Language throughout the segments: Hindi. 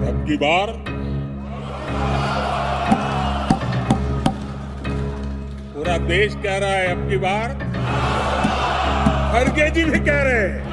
अब की बार पूरा देश कह रहा है, अब की बार खड़गे जी भी कह रहे हैं,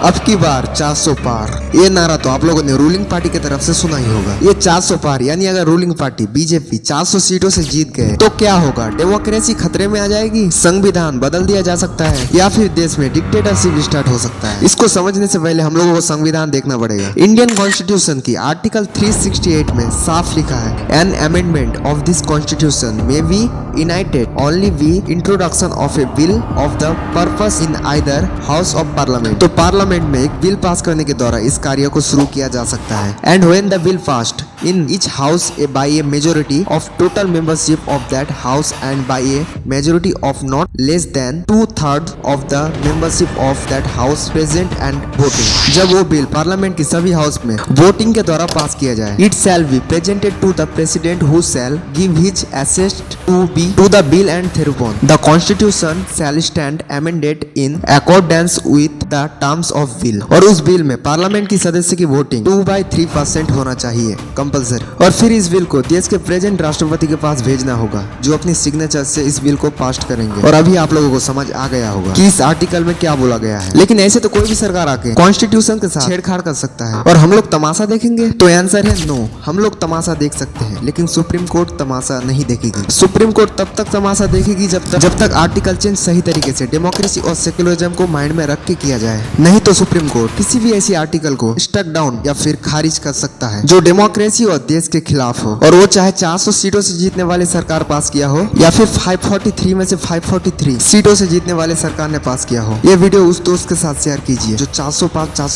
अब की बार 400 पार। ये नारा तो आप लोगों ने रूलिंग पार्टी की तरफ से सुना ही होगा। ये 400 पार यानी अगर रूलिंग पार्टी बीजेपी 400 सीटों से जीत गए तो क्या होगा? डेमोक्रेसी खतरे में आ जाएगी, संविधान बदल दिया जा सकता है, या फिर देश में डिक्टेटरशिप स्टार्ट हो सकता है। इसको समझने से पहले हम लोगों को संविधान देखना पड़ेगा। इंडियन कॉन्स्टिट्यूशन की आर्टिकल 368 में साफ लिखा है, an amendment of this constitution may be initiated only by introduction of a bill of the purpose in either house of parliament. तो पार्लियामेंट में एक बिल पास करने के द्वारा इस कार्य को शुरू किया जा सकता है। And when the bill passed in each house by a majority of total membership of that house and by a majority of not less than 2/3 of the membership of that house present and voting। जब वो बिल पार्लियामेंट की सभी हाउस में वोटिंग के द्वारा पास किया जाए, it shall be presented to the president who shall give his assent to the bill and thereupon the constitution shall stand amended in accordance with the terms of bill। और उस बिल में पार्लियामेंट की सदस्य की वोटिंग 2/3% होना चाहिए कंपल्सरी। और फिर इस बिल को देश के प्रेजेंट राष्ट्रपति के पास भेजना होगा, जो अपनी सिग्नेचर से इस बिल को पास करेंगे। और अभी आप लोगों को समझ आ गया होगा कि इस आर्टिकल में क्या बोला गया है। लेकिन ऐसे तो कोई भी सरकार आके कॉन्स्टिट्यूशन के साथ छेड़छाड़ कर सकता है और हम लोग तमाशा देखेंगे। तो आंसर है नो, हम लोग तमाशा देख सकते हैं, लेकिन सुप्रीम कोर्ट तमाशा नहीं देखेगी। सुप्रीम कोर्ट तब तक तमाशा देखेगी जब तक आर्टिकल चेंज सही तरीके से डेमोक्रेसी और सेक्युलरिज्म को माइंड में रख के किया जाए। नहीं तो सुप्रीम कोर्ट किसी भी ऐसी आर्टिकल को स्टक डाउन या फिर खारिज कर सकता है जो डेमोक्रेसी और देश के खिलाफ हो, और वो चाहे 400 सीटों से जीतने वाले सरकार पास किया हो या फिर 543 में से 543 सीटों से जीतने वाले सरकार ने पास किया हो। ये वीडियो उस दोस्त के साथ शेयर कीजिए जो 400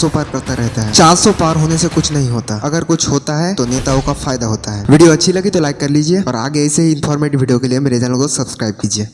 पार करता रहता है। 400 पार होने से कुछ नहीं होता, अगर कुछ होता है तो नेताओं का फायदा होता है। वीडियो अच्छी लगी तो लाइक कर लीजिए और आगे ऐसे ही इंफॉर्मेटिव वीडियो के लिए मेरे चैनल को सब्सक्राइब कीजिए।